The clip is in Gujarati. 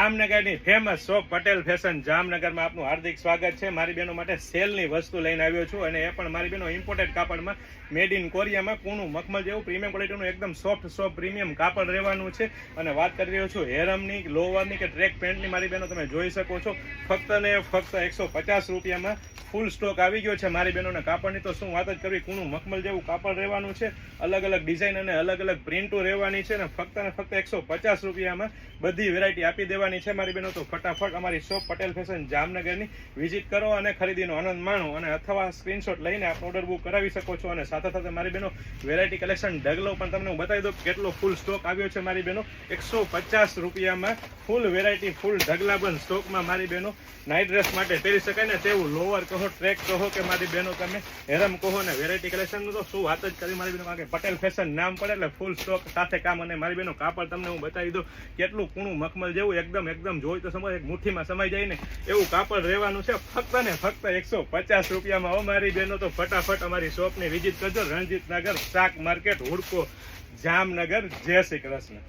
જામનગરની ફેમસ શોપ પટેલ ફેશન જામનગરમાં આપનું હાર્દિક સ્વાગત છે। મારી બહેનો માટે સેલની વસ્તુ લઈને આવ્યો છું અને એ પણ મારી બહેનો ઇમ્પોર્ટેડ કાપડમાં મેડ ઇન કોરિયામાં કૂણું મખમલ જેવું પ્રીમિયમ ક્વોલિટીનું એકદમ સોફ્ટ પ્રીમિયમ કાપડ રહેવાનું છે। અને વાત કરી રહ્યો છું હેરમની, લોવરની કે ટ્રેક પેન્ટની। મારી બહેનો તમે જોઈ શકો છો ફક્ત ને ફક્ત 150 રૂપિયામાં ફૂલ સ્ટોક આવી ગયો છે। મારી બહેનોને કાપડની તો શું વાત જ કરવી, કૂણું મખમલ જેવું કાપડ રહેવાનું છે, અલગ અલગ ડિઝાઇન અને અલગ અલગ પ્રિન્ટો રહેવાની છે ને ફક્ત 150 રૂપિયામાં બધી વેરાયટી આપી દેવાની છે। મારી બહેનો તો ફટાફટ અમારી શોપ પટેલ ફેશન જામનગરની વિઝિટ કરો અને ખરીદીનો આનંદ માણો અને અથવા સ્ક્રીનશોટ લઈને આપ ઓર્ડર બુક કરાવી શકો છો। અને સાથે સાથે મારી બહેનો વેરાયટી કલેક્શન ઢગલો પણ તમને હું બતાવી દઉં કેટલો ફૂલ સ્ટોક આવ્યો છે। મારી બહેનો 150 રૂપિયામાં ફૂલ વેરાયટી ફૂલ ઢગલાબંધ સ્ટોકમાં મારી બહેનો નાઇટ ડ્રેસ માટે પહેરી શકાય ને તેવું લોવર કહો, ટ્રેક કહો કે મારી બહેનો તમે હેરમ કહો ને વેરાયટી કલેક્શનનું તો શું વાત જ કરી મારી બહેનો, કારણ કે પટેલ ફેશન નામ પડે એટલે ફૂલ સ્ટોક સાથે કામ। અને મારી બહેનો કાપડ તમને હું બતાવી દઉં કેટલું કૂણું મખમલ જેવું એકદમ જોઈ તો સમજ મુઠ્ઠીમાં સમાઈ જાય ને એવું કાપડ રહેવાનું છે ફક્ત ને ફક્ત 150 રૂપિયામાં। મારી બહેનો તો ફટાફટ અમારી શોપની વિઝિટ કરજો, રણજીત નગર શાક માર્કેટ, હુડકો, જામનગર। જય શ્રી કૃષ્ણ।